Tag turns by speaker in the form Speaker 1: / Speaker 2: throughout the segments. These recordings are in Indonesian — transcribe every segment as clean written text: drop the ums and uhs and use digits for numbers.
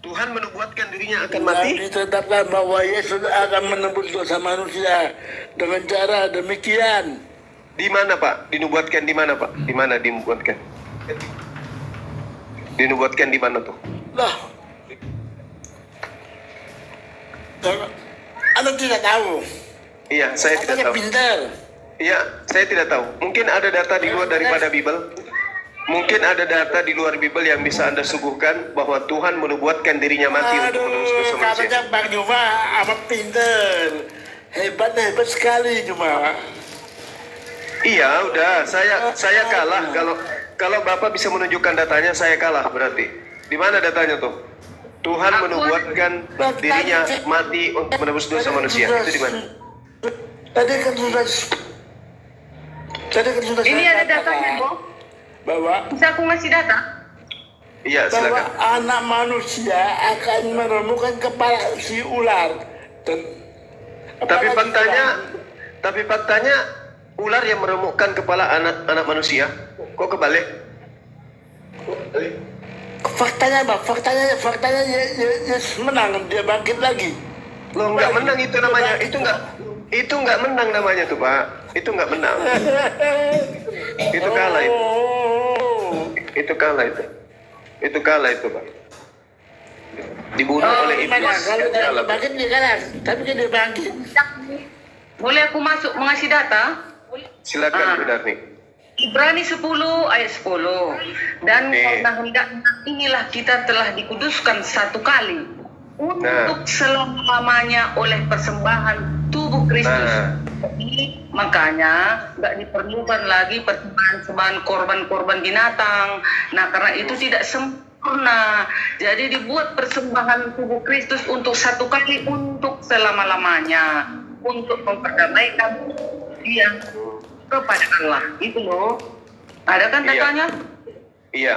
Speaker 1: Tuhan menubuatkan dirinya akan mati.
Speaker 2: Ditetapkan bahwa Yesus akan menebus dosa manusia dengan cara demikian.
Speaker 1: Di mana Pak? Dinubuatkan di mana Pak? Di mana dinubuatkan? Dinubuatkan di mana tuh?
Speaker 2: Lah, Anda tidak tahu.
Speaker 1: Iya, saya tidak
Speaker 2: Katanya
Speaker 1: tahu.
Speaker 2: pintar.
Speaker 1: Iya, saya tidak tahu. Mungkin ada data di luar daripada Bible. Mungkin ada data di luar Bible yang bisa Anda suguhkan bahwa Tuhan menubuatkan dirinya mati untuk menebus dosa manusia.
Speaker 2: Katanya Bang Juma apa pintar. Hebat sekali Juma.
Speaker 1: Iya, udah. Saya kalah. Kalau Bapak bisa menunjukkan datanya, saya kalah berarti. Di mana datanya tuh? Tuhan menubuatkan dirinya mati untuk menebus dosa manusia. Itu di mana?
Speaker 2: Tadi kan sudah
Speaker 3: Ini
Speaker 2: saya
Speaker 3: ada
Speaker 2: katakan
Speaker 3: datanya, Bu.
Speaker 2: bahwa
Speaker 3: Bisa aku ngasih data?
Speaker 1: Iya,
Speaker 2: bahwa
Speaker 1: silakan.
Speaker 2: anak manusia akan menemukan kepala si ular.
Speaker 1: Tapi faktanya ular yang meremukkan kepala anak manusia. Kok kebalik?
Speaker 2: Faktanya apa? Faktanya Yesus menang, dia bangkit lagi.
Speaker 1: Lo nggak menang itu namanya. Itu nggak menang namanya tuh Pak. Itu nggak menang. Itu kalah itu. Itu kalah itu Pak. Dibunuh oleh
Speaker 2: Gimana?
Speaker 1: iblis.
Speaker 2: Kalau dia
Speaker 1: Kalah.
Speaker 2: bangkit dia kalah, tapi kan dia bangkit.
Speaker 3: Boleh aku masuk mengasih data?
Speaker 1: Silakan Bu Darni.
Speaker 3: Ibrani 10 ayat 10. Dan
Speaker 1: Oke.
Speaker 3: karena hendaknya inilah kita telah dikuduskan satu kali untuk selama-lamanya oleh persembahan tubuh Kristus.
Speaker 1: Nah.
Speaker 3: Jadi, makanya nggak diperlukan lagi persembahan korban-korban binatang. Nah, karena itu tidak sempurna. Jadi dibuat persembahan tubuh Kristus untuk satu kali untuk selama-lamanya, untuk memperdamaikan dia kepada Allah. Itu loh. Ada kan
Speaker 1: Iya.
Speaker 3: datanya?
Speaker 1: Iya.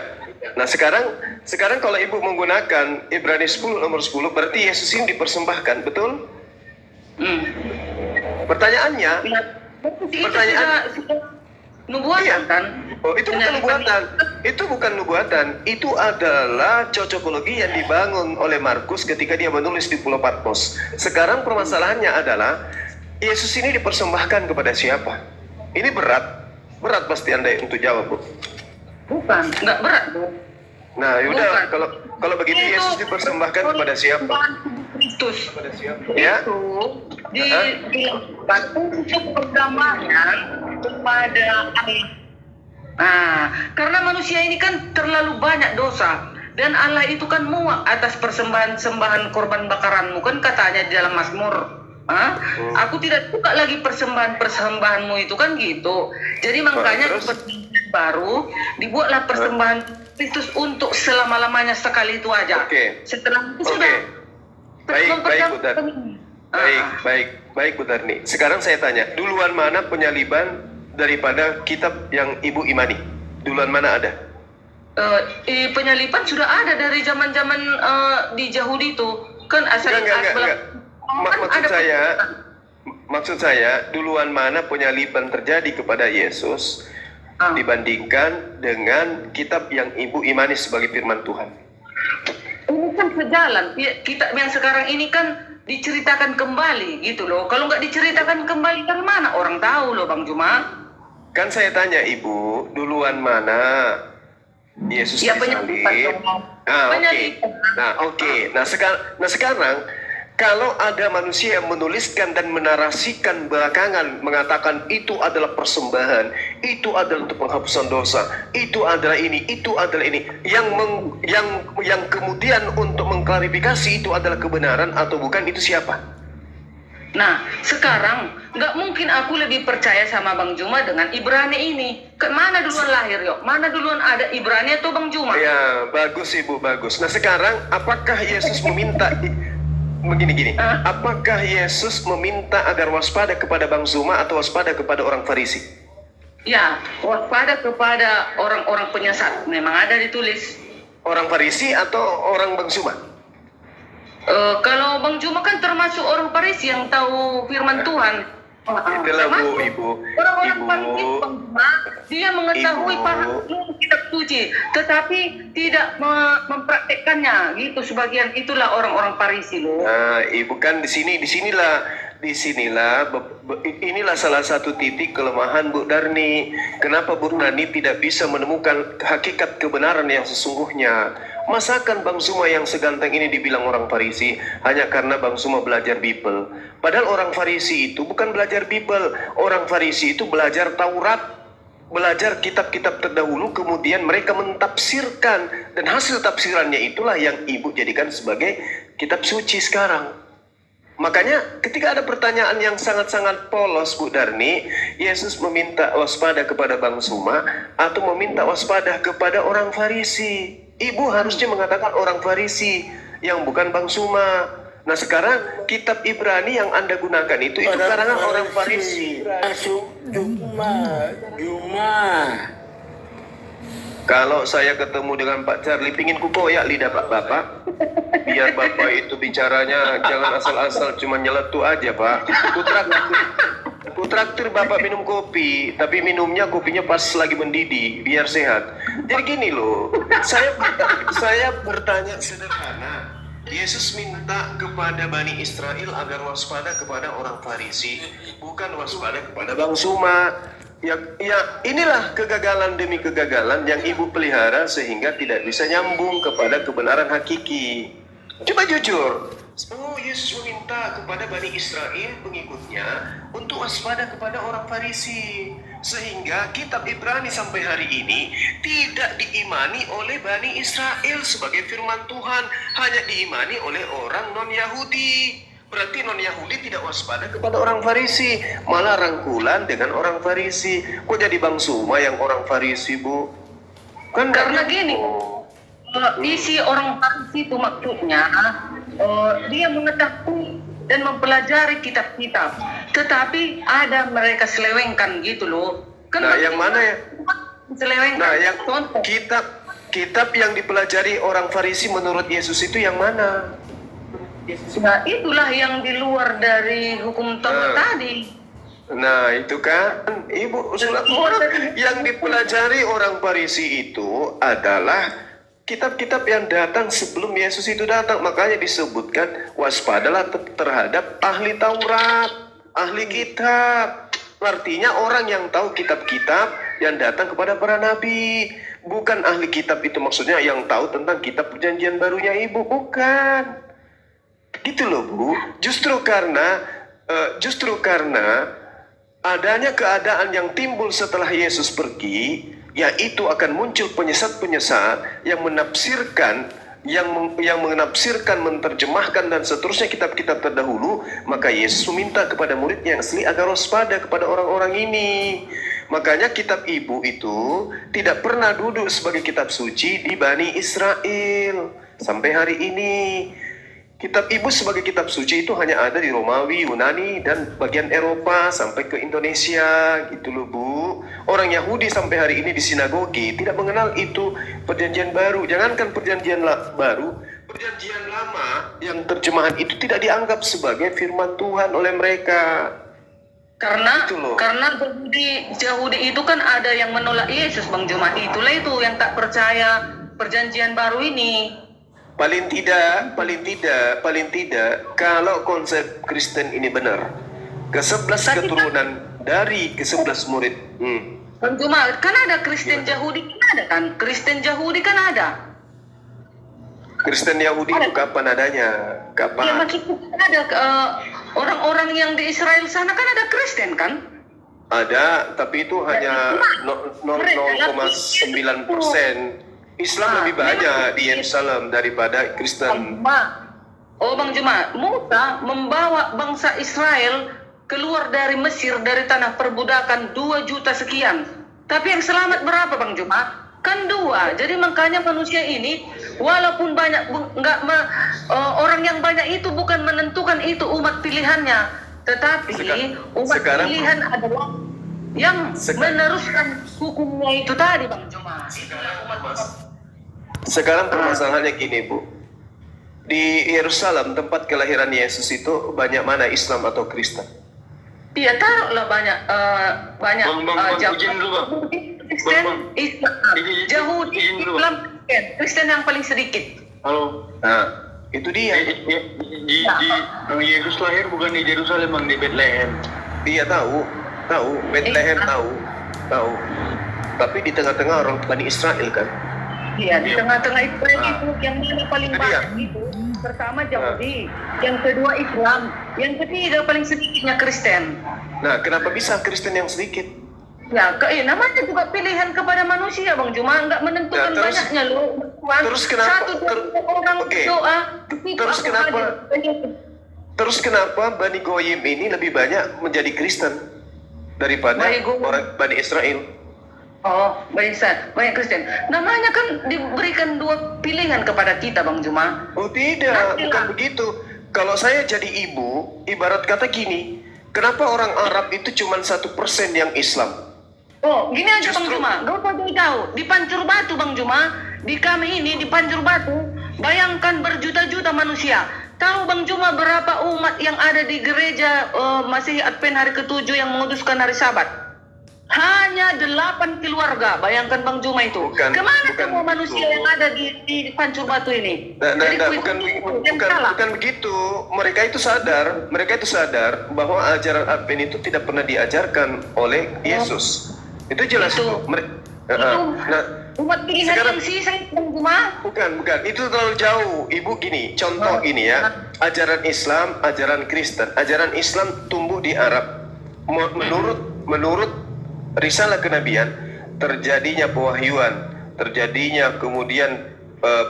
Speaker 1: Nah sekarang kalau Ibu menggunakan Ibrani 10 nomor 10 berarti Yesus ini dipersembahkan, betul? Pertanyaannya,
Speaker 3: Nah, itu
Speaker 1: Pertanyaan-
Speaker 3: sudah nubuatan
Speaker 1: Iya.
Speaker 3: kan?
Speaker 1: oh itu bukan nubuatan. Itu bukan nubuatan. Itu adalah cocokologi yang dibangun oleh Markus ketika dia menulis di Pulau Patmos. Sekarang permasalahannya adalah Yesus ini dipersembahkan kepada siapa? Ini berat pasti Anda untuk jawab, Bu.
Speaker 3: Bukan, nggak berat, Bu.
Speaker 1: Nah, yaudah
Speaker 3: Bukan.
Speaker 1: kalau begitu
Speaker 3: Itu
Speaker 1: Yesus dipersembahkan kepada siapa?
Speaker 3: persembahan tubuh Kristus.
Speaker 1: Kepada siapa? Ya.
Speaker 3: Itu dilakukan untuk perdamaian kepada Allah. Nah, karena manusia ini kan terlalu banyak dosa dan Allah itu kan muak atas persembahan korban bakaranmu kan katanya di dalam Mazmur. Aku tidak suka lagi persembahanmu itu kan gitu. Jadi makanya
Speaker 1: terus?
Speaker 3: seperti baru dibuatlah persembahan Kristus untuk selama-lamanya sekali itu aja.
Speaker 1: Oke.
Speaker 3: Setelah itu
Speaker 1: Oke.
Speaker 3: sudah
Speaker 1: Baik, Bu Darni. Baik Bu Darni. Sekarang saya tanya, duluan mana penyaliban daripada kitab yang Ibu imani? Duluan mana ada?
Speaker 3: Penyaliban sudah ada dari zaman-zaman di Yahudi itu kan asal
Speaker 1: Enggak. Maksud saya, duluan mana penyaliban terjadi kepada Yesus dibandingkan dengan kitab yang Ibu imani sebagai firman Tuhan?
Speaker 3: Ini kan sejalan. Kitab yang sekarang ini kan diceritakan kembali gitu loh. Kalau nggak diceritakan kembali kan mana orang tahu loh Bang Juma.
Speaker 1: Kan saya tanya Ibu, duluan mana Yesus
Speaker 3: Ya,
Speaker 1: disalib?
Speaker 3: penyaliban dong. Penyaliban.
Speaker 1: Nah sekarang kalau ada manusia yang menuliskan dan menarasikan belakangan mengatakan itu adalah persembahan, itu adalah untuk penghapusan dosa, itu adalah ini, yang kemudian untuk mengklarifikasi itu adalah kebenaran atau bukan, itu siapa?
Speaker 3: Nah, sekarang nggak mungkin aku lebih percaya sama Bang Juma dengan Ibrani ini. Mana duluan lahir yuk? Mana duluan ada Ibrani atau Bang Juma?
Speaker 1: Ya, bagus Ibu, bagus. Nah sekarang apakah Yesus meminta begini, apakah Yesus meminta agar waspada kepada Bang Zuma atau waspada kepada orang Farisi?
Speaker 3: Ya, waspada kepada orang-orang penyesat. Memang ada ditulis.
Speaker 1: Orang Farisi atau orang Bang Zuma?
Speaker 3: Kalau Bang Juma kan termasuk orang Farisi yang tahu firman Tuhan.
Speaker 1: Itulah Bu, Ibu.
Speaker 3: Orang-orang Farisi Bang Juma, dia mengetahui paham kitab suci, tetapi tidak mempraktekkannya. Gitu sebagian, itulah orang-orang Farisi loh.
Speaker 1: Nah, bukan inilah salah satu titik kelemahan Bu Darni. Kenapa Bu Darni tidak bisa menemukan hakikat kebenaran yang sesungguhnya? Masakan Bang Suma yang seganteng ini dibilang orang Farisi hanya karena Bang Suma belajar Bible. Padahal orang Farisi itu bukan belajar Bible. Orang Farisi itu belajar Taurat, belajar kitab-kitab terdahulu, kemudian mereka mentafsirkan, dan hasil tafsirannya itulah yang Ibu jadikan sebagai kitab suci sekarang. Makanya ketika ada pertanyaan yang sangat-sangat polos Bu Darni, Yesus meminta waspada kepada Bang Suma atau meminta waspada kepada orang Farisi. Ibu harusnya mengatakan orang Farisi yang bukan Bang Suma. Nah sekarang kitab Ibrani yang Anda gunakan itu karangan orang Farisi.
Speaker 2: Masuk Juma.
Speaker 1: Kalau saya ketemu dengan Pak Charlie, pingin ku koyak lidah Pak Bapak. Biar Bapak itu bicaranya jangan asal-asal cuma nyeletuk aja Pak. Ku traktir Bapak minum kopi, tapi minumnya kopinya pas lagi mendidih, biar sehat. Jadi gini loh, saya bertanya sederhana. Yesus minta kepada Bani Israel agar waspada kepada orang Farisi, bukan waspada kepada Bang Suma. Ya inilah kegagalan demi kegagalan yang Ibu pelihara sehingga tidak bisa nyambung kepada kebenaran hakiki. Coba jujur. Oh, Yesus meminta kepada Bani Israel pengikutnya untuk waspada kepada orang Farisi, sehingga kitab Ibrani sampai hari ini tidak diimani oleh Bani Israel sebagai firman Tuhan, hanya diimani oleh orang non-Yahudi. Berarti non-Yahudi tidak waspada kepada orang Farisi, malah rangkulan dengan orang Farisi. Kok jadi Bang Suma yang orang Farisi, Bu? Kan
Speaker 3: Karena gini, isi orang Farisi itu maksudnya dia mengetahui dan mempelajari kitab-kitab, tetapi ada mereka selewengkan gitu loh.
Speaker 1: Nah, yang mana ya?
Speaker 3: Selewengkan.
Speaker 1: Nah, yang
Speaker 3: Contoh.
Speaker 1: kitab yang dipelajari orang Farisi menurut Yesus itu yang mana?
Speaker 3: Nah, itulah yang di luar dari hukum Taurat tadi.
Speaker 1: Nah, itu kan Ibu sudah yang dipelajari orang Farisi itu adalah kitab-kitab yang datang sebelum Yesus itu datang. Makanya disebutkan waspadalah terhadap ahli Taurat, ahli kitab. Artinya orang yang tahu kitab-kitab yang datang kepada para nabi. Bukan ahli kitab itu maksudnya yang tahu tentang kitab perjanjian barunya Ibu. Bukan. Gitu loh Bu. Justru karena adanya keadaan yang timbul setelah Yesus pergi, yaitu akan muncul penyesat-penyesat yang menafsirkan, yang menafsirkan, menerjemahkan dan seterusnya kitab-kitab terdahulu. Maka Yesus meminta kepada muridnya yang asli agar waspada kepada orang-orang ini. Makanya kitab Ibu itu tidak pernah duduk sebagai kitab suci di Bani Israel sampai hari ini. Kitab Ibu sebagai kitab suci itu hanya ada di Romawi, Yunani, dan bagian Eropa sampai ke Indonesia, gitu loh Bu. Orang Yahudi sampai hari ini di sinagogi tidak mengenal itu perjanjian baru. Jangankan perjanjian baru, perjanjian lama yang terjemahan itu tidak dianggap sebagai firman Tuhan oleh mereka.
Speaker 3: Karena
Speaker 1: Gitu
Speaker 3: Yahudi itu kan ada yang menolak Yesus, Bang Juma. Itulah itu yang tak percaya perjanjian baru ini.
Speaker 1: Paling tidak, kalau konsep Kristen ini benar, ke-11 keturunan dari ke-11 murid.
Speaker 3: Bang Juma, kan ada Kristen Yahudi kan ada kan? Kristen Yahudi kan ada.
Speaker 1: Kristen Yahudi itu kapan adanya?
Speaker 3: Ya
Speaker 1: Kapan?
Speaker 3: maksudnya ada orang-orang yang di Israel sana kan ada Kristen kan?
Speaker 1: Ada, tapi itu hanya 0,9%. Islam lebih banyak di Yerusalem daripada Kristen.
Speaker 3: Bang Juma, Musa membawa bangsa Israel keluar dari Mesir, dari tanah perbudakan 2 juta sekian. Tapi yang selamat berapa Bang Juma? Kan 2. Jadi makanya manusia ini walaupun banyak orang yang banyak itu bukan menentukan itu umat pilihannya, tetapi umat pilihan adalah yang meneruskan hukumnya itu tadi Bang Juma.
Speaker 1: Sekarang permasalahannya gini Bu, di Yerusalem tempat kelahiran Yesus itu banyak mana Islam atau Kristen?
Speaker 3: Iya taruhlah banyak
Speaker 2: Bang, izin dulu Bang.
Speaker 3: Kristen, Islam, Yahudi,
Speaker 4: izin dulu,
Speaker 3: Islam, Kristen. Kristen yang paling sedikit.
Speaker 4: Halo.
Speaker 1: Nah, itu dia.
Speaker 4: Yesus lahir bukan di Yerusalem, Bang, di Bethlehem.
Speaker 1: Dia tahu, Bethlehem tahu. Tapi di tengah-tengah orang Bani Israel kan.
Speaker 3: Iya, di tengah-tengah Israel
Speaker 1: Nah.
Speaker 3: itu yang mana paling
Speaker 1: Itu
Speaker 3: banyak
Speaker 1: dia.
Speaker 3: itu. Pertama Yahudi, yang kedua Islam, yang ketiga paling sedikitnya Kristen.
Speaker 1: Nah, kenapa bisa Kristen yang sedikit?
Speaker 3: Ya, namanya juga pilihan kepada manusia, Bang. Cuma nggak menentukan
Speaker 1: Nah, terus-
Speaker 3: banyaknya loh. Tuhan.
Speaker 1: terus kenapa-
Speaker 3: Satu orang
Speaker 1: Oke.
Speaker 3: doa, begitu
Speaker 1: Terus
Speaker 3: aku
Speaker 1: kenapa-
Speaker 3: hadir.
Speaker 1: Terus kenapa Bani Goyim ini lebih banyak menjadi Kristen daripada
Speaker 3: Bani Goyim.
Speaker 1: orang Bani Israel?
Speaker 3: Oh, banyak Kristen. Namanya kan diberikan dua pilihan kepada kita, Bang Juma.
Speaker 1: Oh tidak,
Speaker 3: Nantilah.
Speaker 1: bukan begitu. Kalau saya jadi ibu, ibarat kata gini, kenapa orang Arab itu cuma 1% yang Islam?
Speaker 3: Oh, gini aja Bang
Speaker 1: Justru-
Speaker 3: Juma. Gak usah jadi tahu. Di Pancur Batu, Bang Juma. Di kami ini, di Pancur Batu. Bayangkan berjuta-juta manusia. Tahu Bang Juma berapa umat yang ada di gereja Masihi Advent hari ke-7 yang menguduskan hari Sabat? Hanya 8 keluarga. Bayangkan Bang Juma itu.
Speaker 1: Bukan-
Speaker 3: Kemana
Speaker 1: bukan
Speaker 3: semua manusia
Speaker 1: begitu.
Speaker 3: yang ada di Pancur Batu ini?
Speaker 1: Nah,
Speaker 3: Jadi
Speaker 1: bukan,
Speaker 3: yang salah.
Speaker 1: bukan begitu. Mereka itu sadar bahwa ajaran Advent itu tidak pernah diajarkan oleh Yesus. Itu jelas
Speaker 3: Itu.
Speaker 1: itu. Nah,
Speaker 3: Umat pilihan
Speaker 1: sekarang-
Speaker 3: yang sisa itu Bang Juma.
Speaker 1: bukan. Itu terlalu jauh. Ibu gini, contoh gini ya. Ajaran Islam, ajaran Kristen. Ajaran Islam tumbuh di Arab. Menurut risalah kenabian, terjadinya pewahyuan, terjadinya kemudian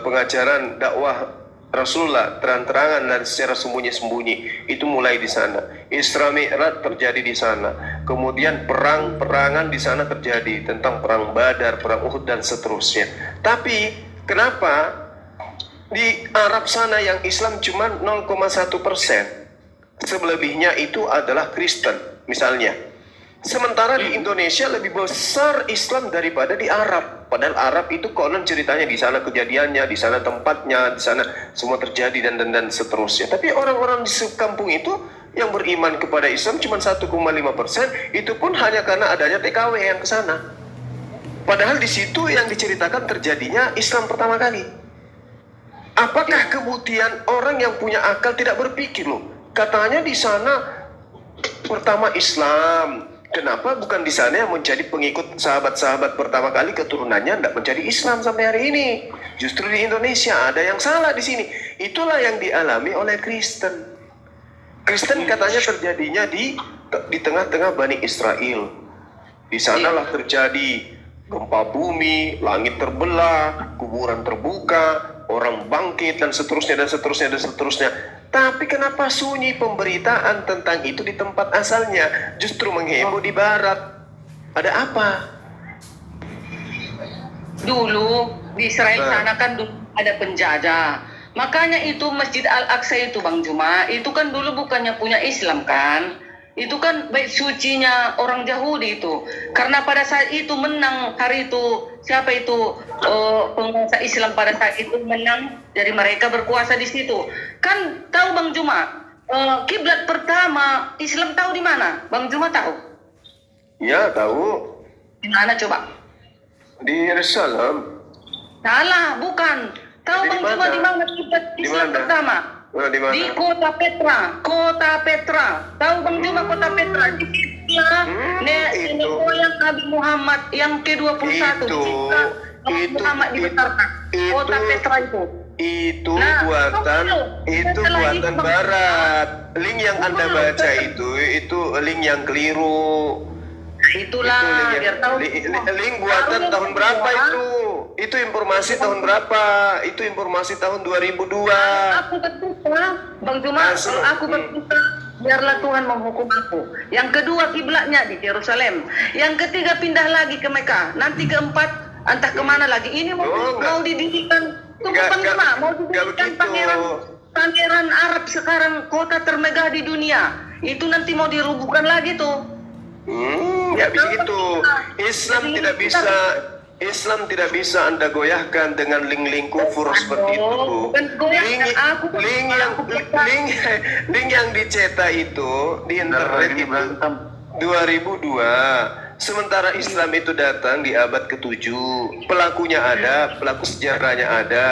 Speaker 1: pengajaran dakwah Rasulullah terang-terangan dan secara sembunyi-sembunyi, itu mulai di sana. Isra Mi'raj terjadi di sana. Kemudian perang-perangan di sana terjadi tentang perang Badar, perang Uhud dan seterusnya. Tapi kenapa di Arab sana yang Islam cuma 0,1%? Selebihnya itu adalah Kristen misalnya. Sementara di Indonesia lebih besar Islam daripada di Arab. Padahal Arab itu konon ceritanya di sana kejadiannya, di sana tempatnya, di sana semua terjadi dan seterusnya. Tapi orang-orang di kampung itu yang beriman kepada Islam cuma 1,5%, itu pun hanya karena adanya TKW yang ke sana. Padahal di situ yang diceritakan terjadinya Islam pertama kali. Apakah kemudian orang yang punya akal tidak berpikir loh? Katanya di sana pertama Islam. Kenapa bukan di sana yang menjadi pengikut sahabat-sahabat pertama kali keturunannya tidak menjadi Islam sampai hari ini? Justru di Indonesia ada yang salah di sini. Itulah yang dialami oleh Kristen. Kristen katanya terjadinya di tengah-tengah Bani Israel. Di sanalah terjadi gempa bumi, langit terbelah, kuburan terbuka, orang bangkit dan seterusnya. Tapi kenapa sunyi pemberitaan tentang itu di tempat asalnya? Justru mengheboh di barat. Ada apa?
Speaker 3: Dulu di Israel
Speaker 1: Nah.
Speaker 3: sana kan dulu ada penjajah. Makanya itu Masjid Al-Aqsa itu Bang Juma, itu kan dulu bukannya punya Islam kan? Itu kan bait sucinya orang Yahudi itu. Karena pada saat itu menang hari itu, siapa itu penguasa Islam pada saat itu menang, dari mereka berkuasa di situ. Kan tahu Bang Juma, kiblat pertama Islam tahu di mana? Bang Juma tahu?
Speaker 1: Ya tahu,
Speaker 3: Di mana coba?
Speaker 1: di Yerusalem.
Speaker 3: Salah, bukan. Tahu
Speaker 1: Jadi
Speaker 3: Bang
Speaker 1: di
Speaker 3: Juma
Speaker 1: mana?
Speaker 3: di mana kiblat
Speaker 1: Di
Speaker 3: Islam
Speaker 1: mana?
Speaker 3: pertama?
Speaker 1: Di mana?
Speaker 3: Di Kota Petra. Tahu Bang Juma Kota Petra? Di situlah nenek
Speaker 1: itu.
Speaker 3: moyang Nabi Muhammad yang ke-21.
Speaker 1: Itu.
Speaker 3: Nabi Muhammad dibesarkan. Kota Petra itu.
Speaker 1: Itu
Speaker 3: Nah,
Speaker 1: buatan
Speaker 3: tunggu dulu. Setelah itu, Bang.
Speaker 1: Barat. Link yang Anda
Speaker 3: Tunggu dulu.
Speaker 1: baca itu link yang keliru.
Speaker 3: Itulah,
Speaker 1: Itu
Speaker 3: biar tahu.
Speaker 1: link buatan
Speaker 3: Tahu
Speaker 1: tahun
Speaker 3: yang
Speaker 1: berapa
Speaker 3: kedua,
Speaker 1: itu? Itu informasi tahun berapa? Itu informasi tahun 2002.
Speaker 3: Aku berdoa, Bang Juma,
Speaker 1: Masuk.
Speaker 3: kalau aku berdoa, biarlah Tuhan menghukum aku. Yang kedua kiblatnya di Yerusalem. Yang ketiga pindah lagi ke Mekah. Nanti keempat entah kemana lagi. Ini mau
Speaker 1: Oh, enggak.
Speaker 3: mau didirikan. Tunggu
Speaker 1: Enggak,
Speaker 3: Bang Juma, mau
Speaker 1: enggak
Speaker 3: didirikan
Speaker 1: begitu.
Speaker 3: pangeran Arab sekarang kota termegah di dunia. Itu nanti mau dirubuhkan lagi tuh.
Speaker 1: Nggak bisa gitu. Islam tidak bisa Anda goyahkan dengan link-link kufur seperti itu.
Speaker 3: Bukan goyahkan,
Speaker 1: Link yang dicetak itu di internet
Speaker 4: Ini
Speaker 1: itu
Speaker 4: berantem.
Speaker 1: 2002. Sementara Islam itu datang di abad ke-7, pelakunya ada, pelaku sejarahnya ada.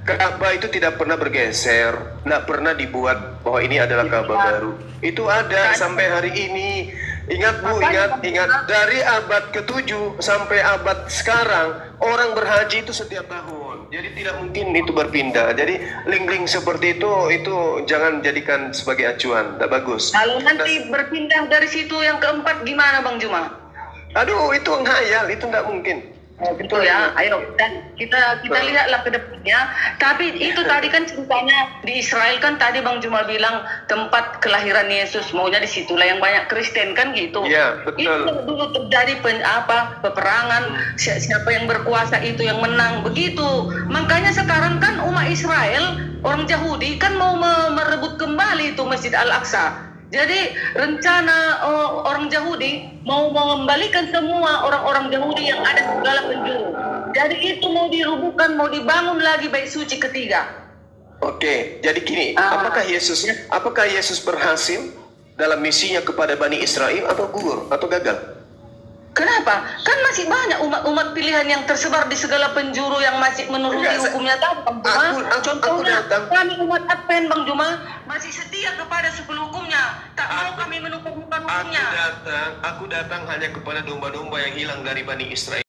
Speaker 1: Ka'bah itu tidak pernah bergeser, tidak pernah dibuat bahwa ini adalah Ka'bah baru. Itu ada sampai hari ini. Ingat Bu, ingat dari abad ke-7 sampai abad sekarang orang berhaji itu setiap tahun. Jadi tidak mungkin itu berpindah. Jadi link-link seperti itu jangan jadikan sebagai acuan, tidak bagus.
Speaker 3: Kalau nanti berpindah dari situ yang keempat gimana Bang Juma?
Speaker 1: Aduh, itu menghayal, itu tidak mungkin.
Speaker 3: Oh, betul ya. Ayo kita lihatlah ke depannya. Tapi itu tadi kan ceritanya di Israel kan tadi Bang Juma bilang tempat kelahiran Yesus, maunya di situlah yang banyak Kristen kan gitu.
Speaker 1: Iya, betul.
Speaker 3: Itu dulu terjadi peperangan, siapa yang berkuasa itu yang menang begitu. Makanya sekarang kan umat Israel, orang Yahudi kan mau merebut kembali itu Masjid Al-Aqsa. Jadi rencana orang Yahudi mau mengembalikan semua orang-orang Yahudi yang ada di segala penjuru. Jadi itu mau dirubuhkan, mau dibangun lagi bait suci ketiga.
Speaker 1: Oke, jadi gini, apakah Yesus berhasil dalam misinya kepada Bani Israel atau gugur atau gagal?
Speaker 3: Kenapa? Kan masih banyak umat-umat pilihan yang tersebar di segala penjuru yang masih menuruti hukumnya tadi, Bang Juma. Contohnya kami umat Advent, Bang Juma, masih setia kepada 10 hukumnya. Tak mau kami menukar hukumnya.
Speaker 1: Aku datang hanya kepada domba-domba yang hilang dari Bani Israel.